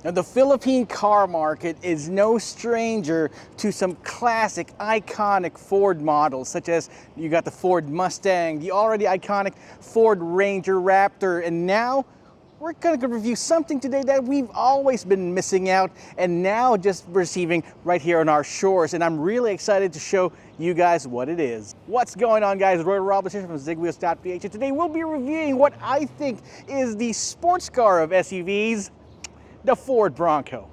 Now, the Philippine car market is no stranger to some classic, iconic Ford models, such as you got the Ford Mustang, the already iconic Ford Ranger Raptor, and now we're going to review something today that we've always been missing out and now just receiving right here on our shores, and I'm really excited to show you guys what it is. What's going on, guys? Roy Robles here from Zigwheels.Ph, and today we'll be reviewing what I think is the sports car of SUVs, the Ford Bronco.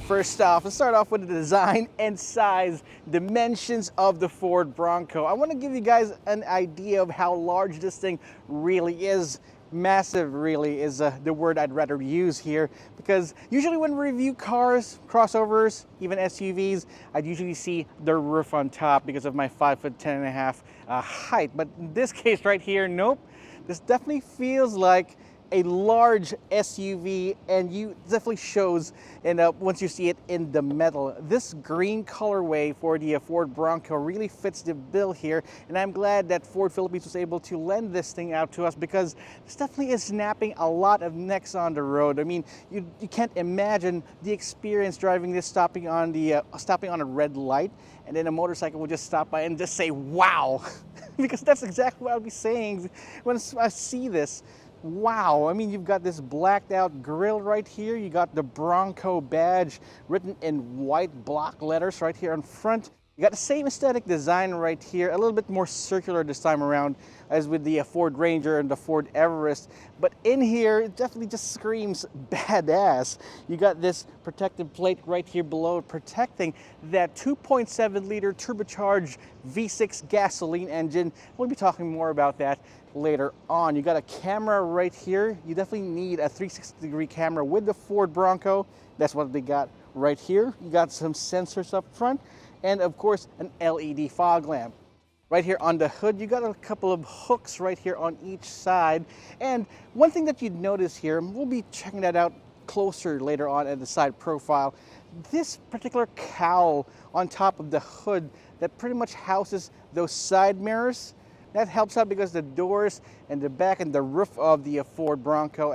First off, let's start off with the design and size dimensions of the Ford Bronco. I want to give you guys an idea of how large this thing really is. Massive really is the word I'd rather use here, because usually when we review cars, crossovers, even SUVs, I'd usually see the roof on top because of my 5'10.5" height. But in this case right here, nope. This definitely feels like a large SUV, and you definitely shows once you see it in the metal. This green colorway for the Ford Bronco really fits the bill here, and I'm glad that Ford Philippines was able to lend this thing out to us, because this definitely is snapping a lot of necks on the road. I mean, you can't imagine the experience driving this, stopping on a red light, and then a motorcycle will just stop by and just say wow. Because that's exactly what I'll be saying when I see this. Wow, I mean, you've got this blacked out grille right here. You got the Bronco badge written in white block letters right here in front. You got the same aesthetic design right here, a little bit more circular this time around as with the Ford Ranger and the Ford Everest. But in here, it definitely just screams badass. You got this protective plate right here below protecting that 2.7 liter turbocharged V6 gasoline engine. We'll be talking more about that later on. You got a camera right here. You definitely need a 360-degree camera with the Ford Bronco. That's what they got right here. You got some sensors up front, and of course an LED fog lamp. Right here on the hood, you got a couple of hooks right here on each side. And one thing that you'd notice here, we'll be checking that out closer later on at the side profile, this particular cowl on top of the hood that pretty much houses those side mirrors. That helps out because the doors and the back and the roof of the Ford Bronco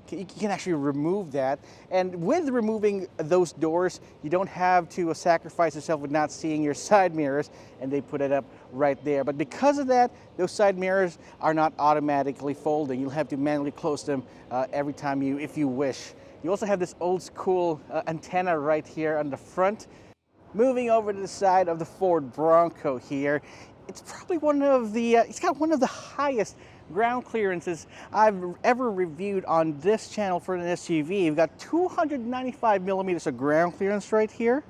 you can actually remove that. And with removing those doors, you don't have to sacrifice yourself with not seeing your side mirrors, and they put it up right there. But because of that, those side mirrors are not automatically folding. You'll have to manually close them every time if you wish. You also have this old school antenna right here on the front. Moving over to the side of the Ford Bronco here, it's probably it's got one of the highest ground clearances I've ever reviewed on this channel for an SUV. You've got 295 millimeters of ground clearance right here,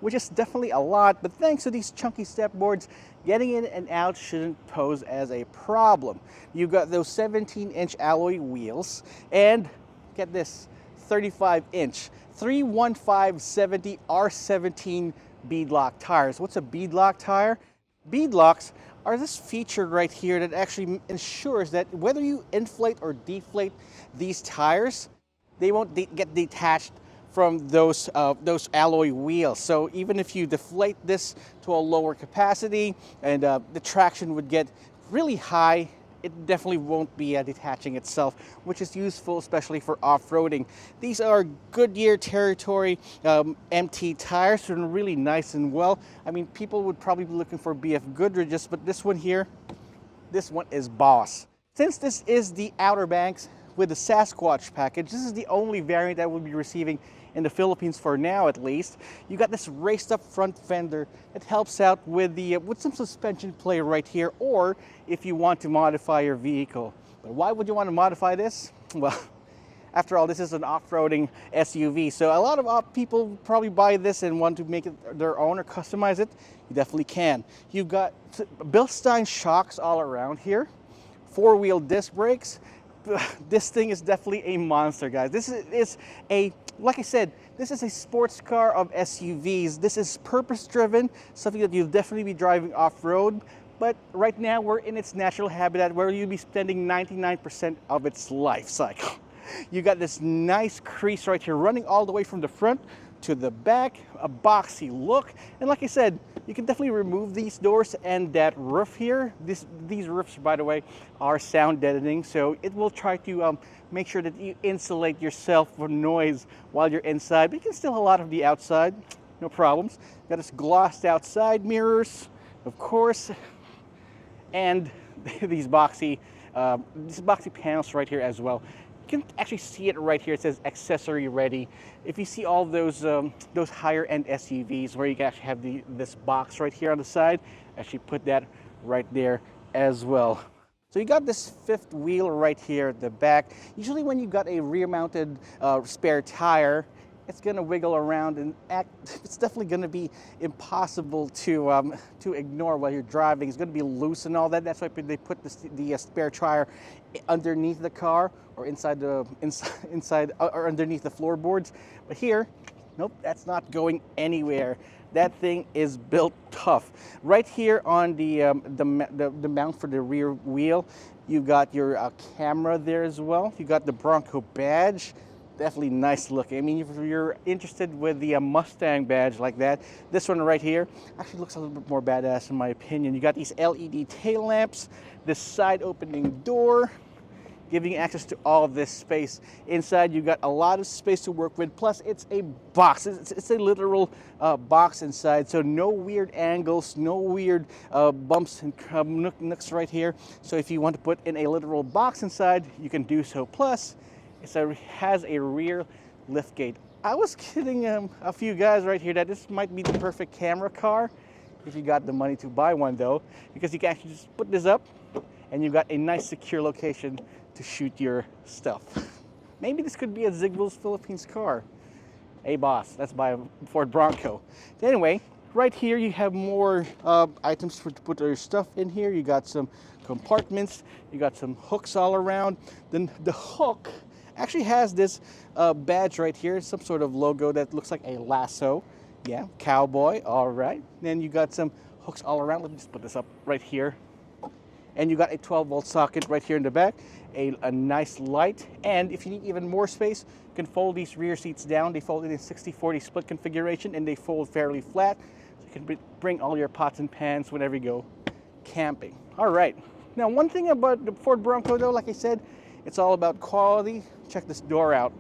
which is definitely a lot, but thanks to these chunky step boards, getting in and out shouldn't pose as a problem. You've got those 17-inch alloy wheels, and get this, 35-inch 315/70 R17 beadlock tires. What's a beadlock tire? Beadlocks are this feature right here that actually ensures that whether you inflate or deflate these tires, they won't get detached from those alloy wheels. So even if you deflate this to a lower capacity and the traction would get really high, it definitely won't be detaching itself, which is useful especially for off-roading. These are Goodyear Territory MT tires, so they're really nice and well. I mean, people would probably be looking for BF Goodrich's, but this one here, this one is Boss. Since this is the Outer Banks with the Sasquatch package, this is the only variant that we'll be receiving in the Philippines for now, at least. You got this raised up front fender that helps out with some suspension play right here, or if you want to modify your vehicle. But why would you want to modify this? Well, after all, this is an off-roading SUV, so a lot of people probably buy this and want to make it their own or customize it. You definitely can. You've got Bilstein shocks all around here, four-wheel disc brakes. This thing is definitely a monster, guys. This is like I said, this is a sports car of SUVs. This is purpose-driven, something that you'll definitely be driving off-road. But right now, we're in its natural habitat where you'll be spending 99% of its life cycle. You got this nice crease right here running all the way from the front to the back, a boxy look. And like I said, You can definitely remove these doors and that roof here. These roofs, by the way, are sound deadening, so it will try to make sure that you insulate yourself from noise while you're inside, but you can still a lot of the outside, no problems. Got this glossed outside mirrors, of course, and these boxy panels right here as well. You can actually see it right here. It says accessory ready. If you see all those higher end SUVs where you can actually have this box right here on the side, actually put that right there as well. So you got this fifth wheel right here at the back. Usually when you've got a rear-mounted spare tire, it's going to wiggle around and act. It's definitely going to be impossible to ignore while you're driving. It's going to be loose and all that. That's why they put the spare tire underneath the car or inside or underneath the floorboards. But here, nope, that's not going anywhere. That thing is built tough. Right here on the mount for the rear wheel, you got your camera there as well. You got the Bronco badge. Definitely nice looking. I mean, if you're interested with the Mustang badge like that, this one right here actually looks a little bit more badass in my opinion. You got these LED tail lamps, this side opening door, giving you access to all of this space. Inside, you got a lot of space to work with. Plus, it's a box. It's a literal box inside, so no weird angles, no weird bumps and nooks right here. So if you want to put in a literal box inside, you can do so. Plus, it has a rear lift gate. I was kidding a few guys right here that this might be the perfect camera car if you got the money to buy one though, because you can actually just put this up and you've got a nice secure location to shoot your stuff. Maybe this could be a Zigwheels Philippines car. Hey boss, let's buy a Ford Bronco. Anyway, right here you have more items to put your stuff in here. You got some compartments, you got some hooks all around. Then the hook actually has this badge right here, some sort of logo that looks like a lasso. Yeah, cowboy, all right. Then you got some hooks all around. Let me just put this up right here. And you got a 12-volt socket right here in the back, a nice light. And if you need even more space, you can fold these rear seats down. They fold in a 60-40 split configuration, and they fold fairly flat. So you can bring all your pots and pans whenever you go camping. All right. Now, one thing about the Ford Bronco, though, like I said, it's all about quality. Check this door out.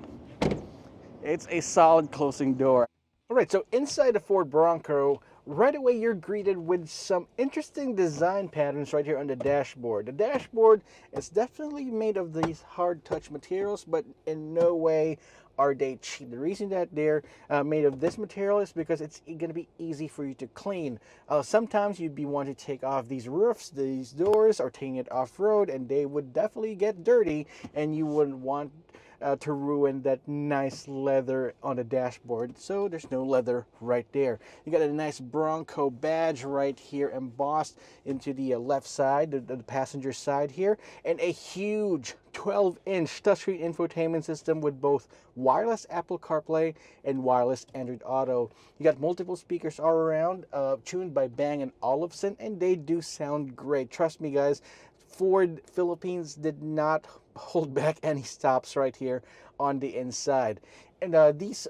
It's a solid closing door. All right, so inside the Ford Bronco, right away you're greeted with some interesting design patterns right here on the dashboard. The dashboard is definitely made of these hard touch materials, but in no way are they cheap. The reason that they're made of this material is because it's going to be easy for you to clean. Sometimes you'd be wanting to take off these roofs, these doors, or taking it off-road, and they would definitely get dirty, and you wouldn't want to ruin that nice leather on the dashboard. So there's no leather right there. You got a nice Bronco badge right here embossed into the left side, the passenger side here, and a huge 12-inch touchscreen infotainment system with both wireless Apple CarPlay and wireless Android Auto. You got multiple speakers all around, tuned by Bang & Olufsen, and they do sound great. Trust me, guys. Ford Philippines did not hold back any stops right here on the inside. And these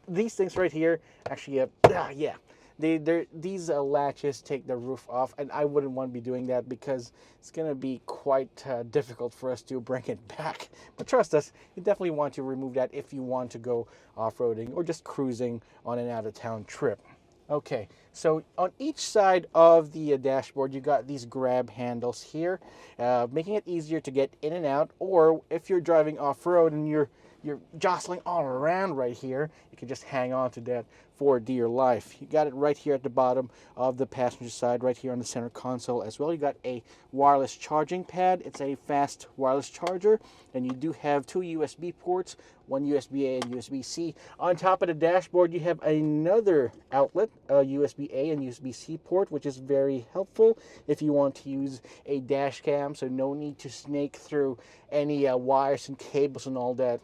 these things right here actually yeah, these latches take the roof off, and I wouldn't want to be doing that because it's gonna be quite difficult for us to bring it back. But trust us, you definitely want to remove that if you want to go off-roading or just cruising on an out-of-town trip. Okay, so on each side of the dashboard, you got these grab handles here, making it easier to get in and out, or if you're driving off-road and you're jostling all around right here, you can just hang on to that for dear life. You got it right here at the bottom of the passenger side, right here on the center console as well. You got a wireless charging pad. It's a fast wireless charger, and you do have two USB ports, one USB-A and USB-C. On top of the dashboard, you have another outlet, a USB-A and USB-C port, which is very helpful if you want to use a dash cam, so no need to snake through any wires and cables and all that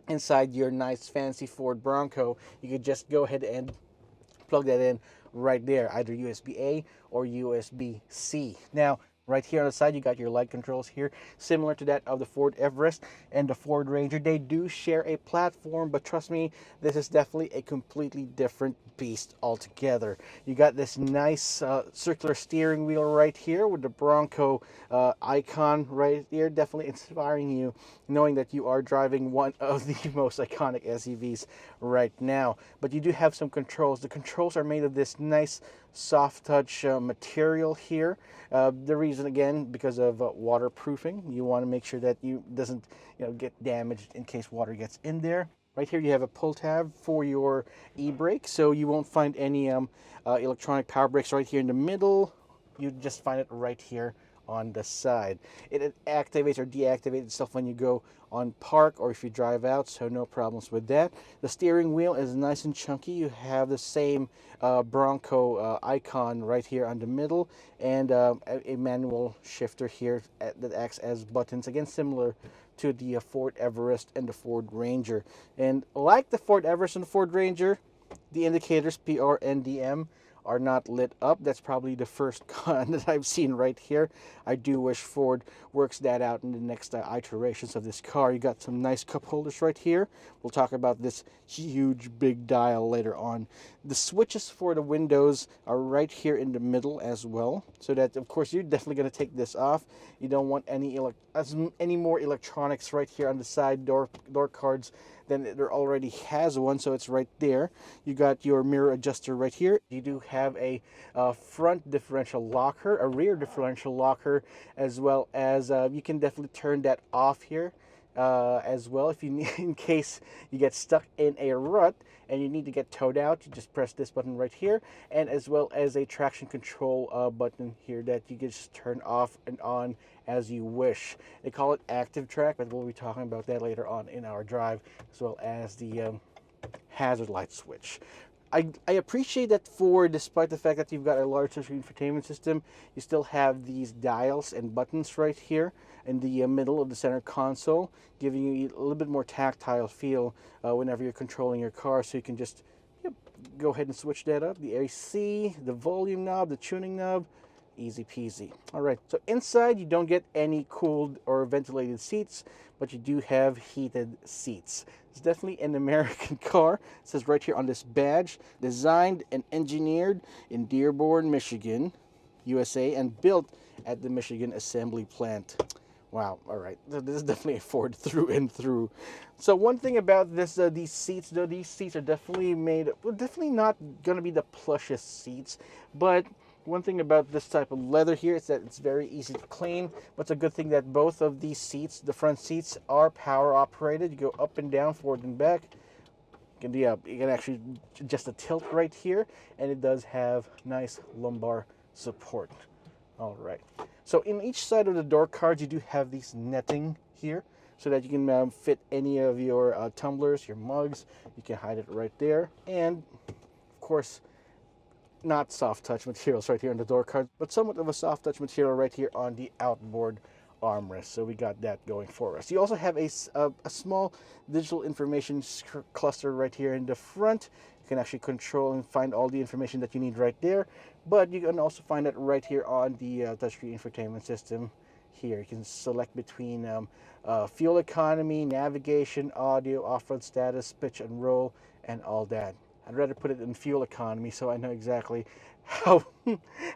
inside your nice fancy Ford Bronco. You could just go ahead and plug that in right there, either USB-A or USB-C. Now, Right here on the side, you got your light controls here, similar to that of the Ford Everest and the Ford Ranger. They do share a platform, but trust me, this is definitely a completely different beast altogether. You got this nice circular steering wheel right here with the Bronco icon right there, definitely inspiring you, knowing that you are driving one of the most iconic SUVs right now. But you do have some controls. The controls are made of this nice soft touch material here. The reason, again, because of waterproofing. You want to make sure that you doesn't get damaged in case water gets in there. Right here you have a pull tab for your e-brake, so you won't find any electronic power brakes right here in the middle. You just find it right here on the side. It activates or deactivates itself when you go on park or if you drive out, so no problems with that. The steering wheel is nice and chunky. You have the same Bronco icon right here on the middle, and a manual shifter here that acts as buttons, again similar to the Ford Everest and the Ford Ranger. And like the Ford Everest and the Ford Ranger, the indicators PR and DM are not lit up. That's probably the first con that I've seen right here. I do wish Ford works that out in the next iterations of this car. You got some nice cup holders right here. We'll talk about this huge big dial later on. The switches for the windows are right here in the middle as well, so that of course you're definitely going to take this off. You don't want any more electronics right here on the side door cards than there already has one, so it's right there. You got your mirror adjuster right here. You do have a front differential locker, a rear differential locker, as well as you can definitely turn that off here as well if you need, in case you get stuck in a rut and you need to get towed out. You just press this button right here, and as well as a traction control button here that you can just turn off and on as you wish. They call it active track, but we'll be talking about that later on in our drive, as well as the hazard light switch. I appreciate that Ford, despite the fact that you've got a large touchscreen infotainment system, you still have these dials and buttons right here in the middle of the center console, giving you a little bit more tactile feel whenever you're controlling your car, so you can just go ahead and switch that up. The AC, the volume knob, the tuning knob, easy peasy. All right, so inside you don't get any cooled or ventilated seats, but you do have heated seats. It's definitely an American car. It says right here on this badge, designed and engineered in Dearborn, Michigan, USA, and built at the Michigan Assembly Plant. Wow, all right, this is definitely a Ford through and through. So one thing about this, these seats, though, these seats are definitely made, well, definitely not gonna be the plushest seats, but one thing about this type of leather here is that it's very easy to clean. But it's a good thing that both of these seats, the front seats, are power operated. You go up and down, forward and back. You can actually adjust the tilt right here, and it does have nice lumbar support. All right. So in each side of the door cards, you do have these netting here, so that you can fit any of your tumblers, your mugs. You can hide it right there, and of course, not soft touch materials right here on the door card, but somewhat of a soft touch material right here on the outboard armrest. So we got that going for us. You also have a small digital information cluster right here in the front. You can actually control and find all the information that you need right there, but you can also find it right here on the touchscreen infotainment system here. You can select between fuel economy, navigation, audio, off-road status, pitch and roll, and all that. I'd rather put it in fuel economy so I know exactly how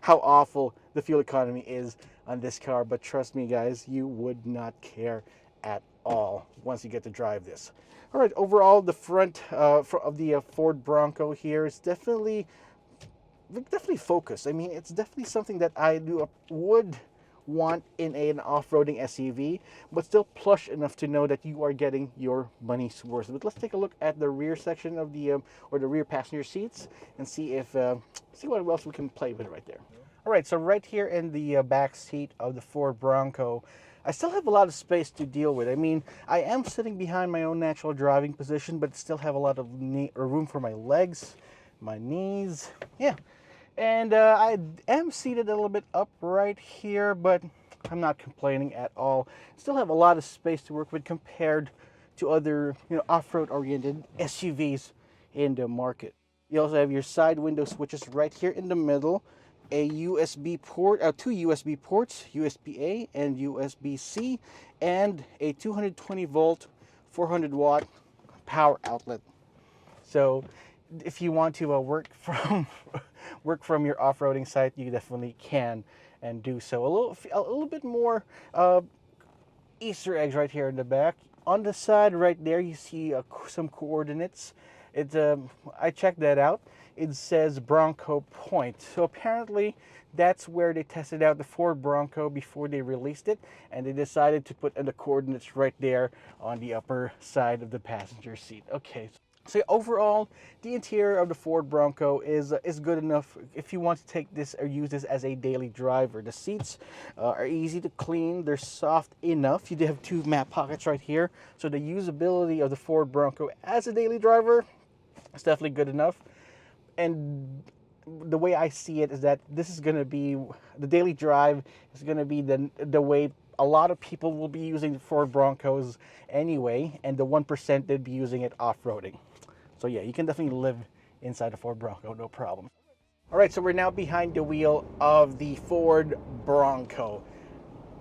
awful the fuel economy is on this car. But trust me, guys, you would not care at all once you get to drive this. All right, overall, the front of the Ford Bronco here is definitely focused. I mean, it's definitely something that I would want in an off-roading SUV, but still plush enough to know that you are getting your money's worth. But let's take a look at the rear section of the or the rear passenger seats and see if see what else we can play with right there. All right, so right here in the back seat of the Ford Bronco, I still have a lot of space to deal with. I mean, I am sitting behind my own natural driving position, but still have a lot of room for my legs, my knees, yeah. And I am seated a little bit up right here, but I'm not complaining at all. Still have a lot of space to work with compared to other, off-road oriented SUVs in the market. You also have your side window switches right here in the middle, a USB port, two USB ports, USB-A and USB-C, and a 220 volt, 400 watt power outlet. So if you want to work from work from your off-roading site, you definitely can and do so. A little bit more Easter eggs right here in the back. On the side right there, you see some coordinates. I checked that out. It says Bronco Point. So apparently that's where they tested out the Ford Bronco before they released it, and they decided to put the coordinates right there on the upper side of the passenger seat. Okay. So overall, the interior of the Ford Bronco is good enough if you want to take this or use this as a daily driver. The seats are easy to clean. They're soft enough. You do have two map pockets right here. So the usability of the Ford Bronco as a daily driver is definitely good enough. And the way I see it is that this is going to be, the daily drive is going to be the way a lot of people will be using the Ford Broncos anyway, and the 1% they'd be using it off-roading. So yeah, you can definitely live inside a Ford Bronco, no problem. All right, so we're now behind the wheel of the Ford Bronco.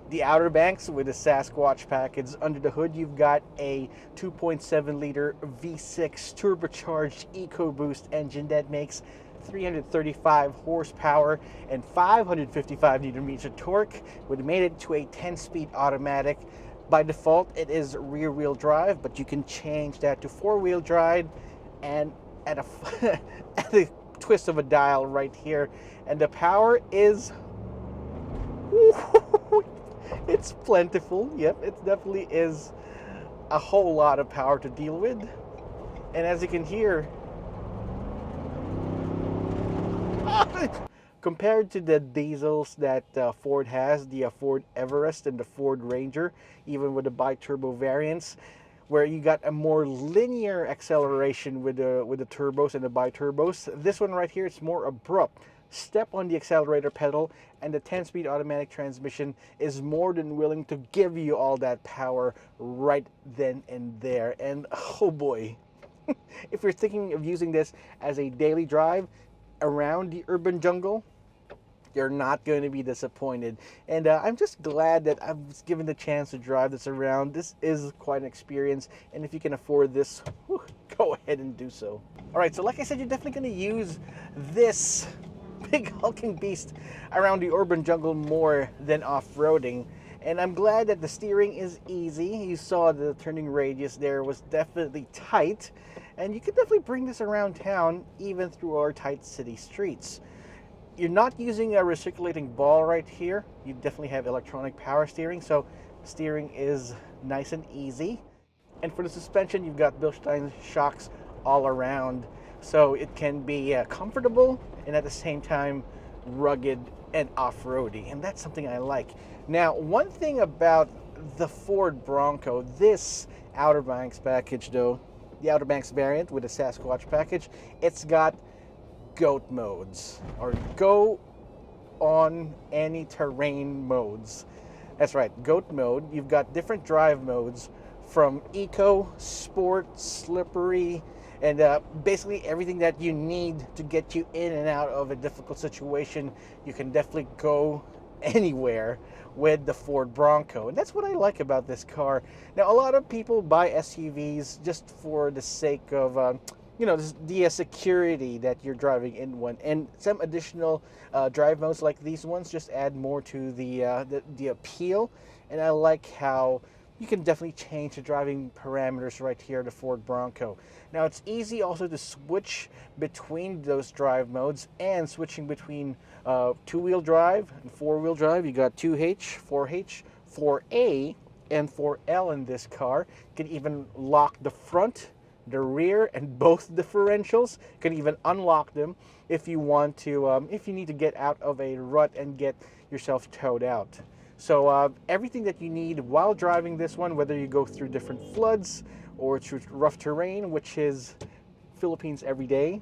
The Outer Banks with the Sasquatch Package. Under the hood, you've got a 2.7 liter V6 turbocharged EcoBoost engine that makes 335 horsepower and 555 newton meters of torque. We made it to a 10-speed automatic. By default, it is rear-wheel drive, but you can change that to four-wheel drive, and at a twist of a dial right here, and the power is it's plentiful. Yep, it definitely is a whole lot of power to deal with. And as you can hear, compared to the diesels that Ford has, the Ford Everest and the Ford Ranger, even with the bi-turbo variants, where you got a more linear acceleration with the turbos and the bi-turbos, this one right here is more abrupt. Step on the accelerator pedal, and the 10-speed automatic transmission is more than willing to give you all that power right then and there. And oh boy, if you're thinking of using this as a daily drive around the urban jungle, you're not going to be disappointed. And I'm just glad that I was given the chance to drive this around. This is quite an experience, and if you can afford this, go ahead and do so. All right, so like I said, you're definitely going to use this big hulking beast around the urban jungle more than off-roading. And I'm glad that the steering is easy. You saw the turning radius there was definitely tight, and you could definitely bring this around town even through our tight city streets. You're not using a recirculating ball right here. You definitely have electronic power steering, so steering is nice and easy. And for the suspension, you've got Bilstein shocks all around, so it can be comfortable and at the same time rugged and off-roady, and that's something I like. Now, one thing about the Ford Bronco, this Outer Banks package though, the Outer Banks variant with the Sasquatch package, it's got GOAT modes, or go on any terrain modes. That's right, GOAT mode. You've got different drive modes from eco, sport, slippery, and basically everything that you need to get you in and out of a difficult situation. You can definitely go anywhere with the Ford Bronco, and that's what I like about this car. Now, a lot of people buy SUVs just for the sake of you know, the security that you're driving in one, and some additional drive modes like these ones just add more to the appeal. And I like how you can definitely change the driving parameters right here in the Ford Bronco. Now, it's easy also to switch between those drive modes, and switching between two-wheel drive and four-wheel drive. You got 2H, 4H, 4A, and 4L in this car. You can even lock the front, the rear, and both differentials. You can even unlock them if you want to, if you need to get out of a rut and get yourself towed out. So everything that you need while driving this one, whether you go through different floods or through rough terrain, which is Philippines every day.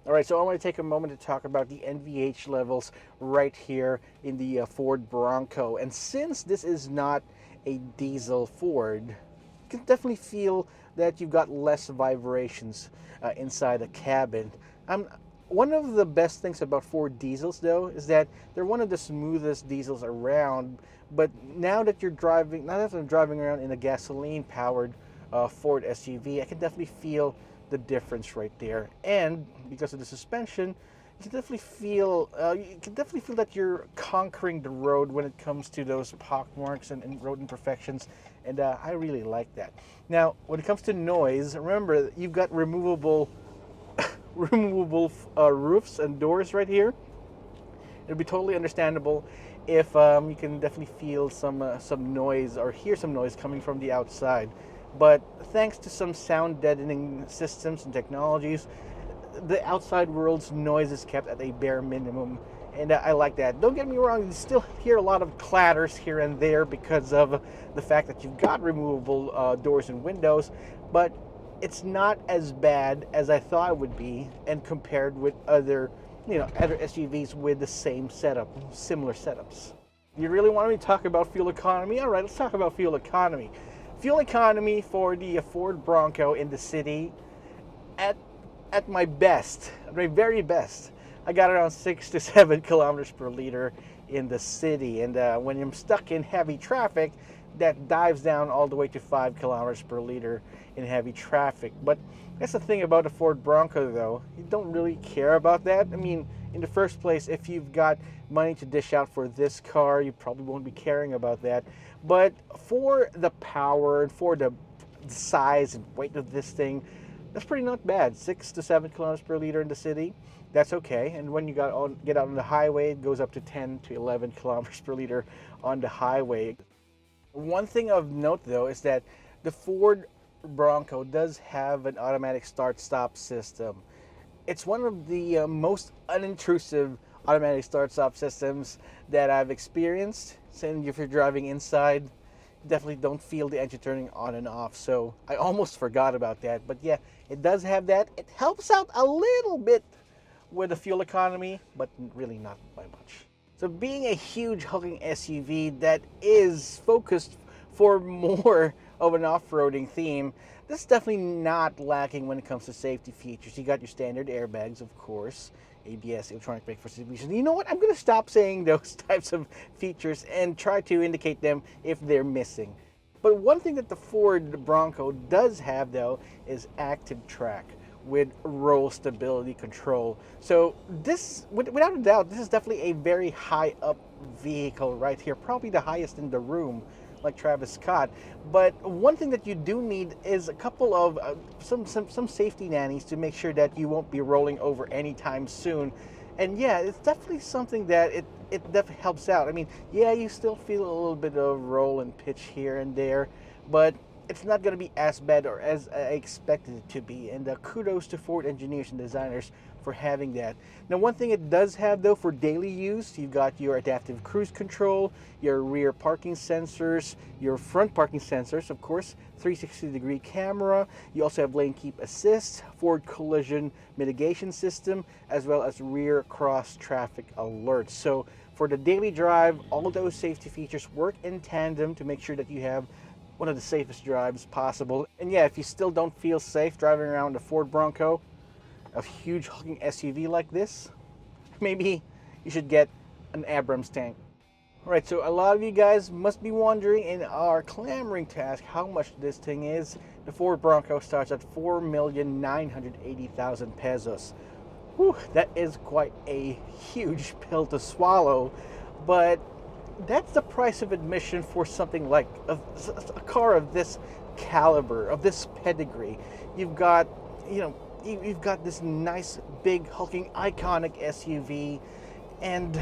All right, so I want to take a moment to talk about the NVH levels right here in the Ford Bronco. And since this is not a diesel Ford, you can definitely feel that you've got less vibrations inside the cabin. One of the best things about Ford diesels, though, is that they're one of the smoothest diesels around. But now that I'm driving around in a gasoline-powered Ford SUV, I can definitely feel the difference right there. And because of the suspension, you can definitely feel that you're conquering the road when it comes to those pock marks and road imperfections. And I really like that. Now, when it comes to noise, remember you've got removable roofs and doors right here. It'd be totally understandable if you can definitely feel some noise or hear some noise coming from the outside. But thanks to some sound deadening systems and technologies, the outside world's noise is kept at a bare minimum. And I like that. Don't get me wrong, you still hear a lot of clatters here and there because of the fact that you've got removable doors and windows, but it's not as bad as I thought it would be, and compared with other SUVs with the same setup, similar setups. You really want me to talk about fuel economy? All right, let's talk about fuel economy. Fuel economy for the Ford Bronco in the city, at my best, at my very best, I got around 6 to 7 kilometers per liter in the city. And when I'm stuck in heavy traffic, that dives down all the way to 5 kilometers per liter in heavy traffic. But that's the thing about the Ford Bronco, though. You don't really care about that. I mean, in the first place, if you've got money to dish out for this car, you probably won't be caring about that. But for the power and for the size and weight of this thing, that's pretty not bad. 6 to 7 kilometers per liter in the city, that's okay. And when you get out on the highway, it goes up to 10 to 11 kilometers per liter on the highway. One thing of note, though, is that the Ford Bronco does have an automatic start-stop system. It's one of the most unintrusive automatic start-stop systems that I've experienced. So if you're driving inside, definitely don't feel the engine turning on and off. So I almost forgot about that. But yeah, it does have that. It helps out a little bit with the fuel economy, but really not by much. So being a huge hulking SUV that is focused for more of an off-roading theme, this is definitely not lacking when it comes to safety features. You got your standard airbags, of course, ABS, electronic brake force distribution. You know what? I'm going to stop saying those types of features and try to indicate them if they're missing. But one thing that the Ford Bronco does have, though, is active track with roll stability control. So this, without a doubt, this is definitely a very high up vehicle right here, probably the highest in the room, like Travis Scott. But one thing that you do need is a couple of some safety nannies to make sure that you won't be rolling over anytime soon. And yeah, it's definitely something that it definitely helps out. I mean, yeah, you still feel a little bit of roll and pitch here and there, but it's not going to be as bad or as I expected it to be. And kudos to Ford engineers and designers for having that. Now, one thing it does have, though, for daily use, you've got your adaptive cruise control, your rear parking sensors, your front parking sensors, of course, 360-degree camera. You also have lane keep assist, Ford collision mitigation system, as well as rear cross traffic alerts. So for the daily drive, all those safety features work in tandem to make sure that you have one of the safest drives possible. And yeah, if you still don't feel safe driving around a Ford Bronco, a huge hulking SUV like this, maybe you should get an Abrams tank. All right, so a lot of you guys must be wondering and are clamoring to ask how much this thing is. The Ford Bronco starts at 4,980,000 pesos. Whew, that is quite a huge pill to swallow, but that's the price of admission for something like a car of this caliber, of this pedigree. You've got, you've got this nice, big, hulking, iconic SUV, and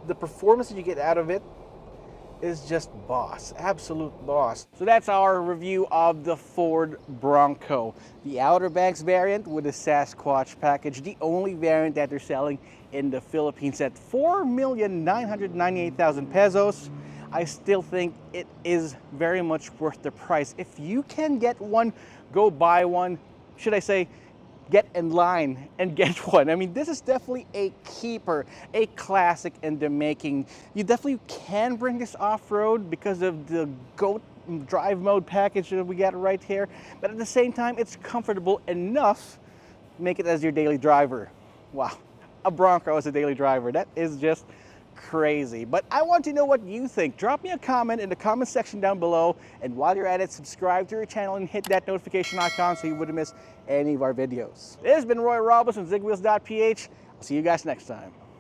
the performance that you get out of it is just boss, absolute boss. So that's our review of the Ford Bronco, the Outer Banks variant with the Sasquatch package, the only variant that they're selling in the Philippines at 4,998,000 pesos. I still think it is very much worth the price. If you can get one, go buy one. Should I say, get in line and get one. I mean, this is definitely a keeper, a classic in the making. You definitely can bring this off-road because of the GOAT drive mode package that we got right here. But at the same time, it's comfortable enough to make it as your daily driver. Wow, a Bronco as a daily driver. That is just crazy. But I want to know what you think. Drop me a comment in the comment section down below. And while you're at it, subscribe to our channel and hit that notification icon so you wouldn't miss any of our videos. This has been Roy Robles from Zigwheels.Ph. I'll see you guys next time.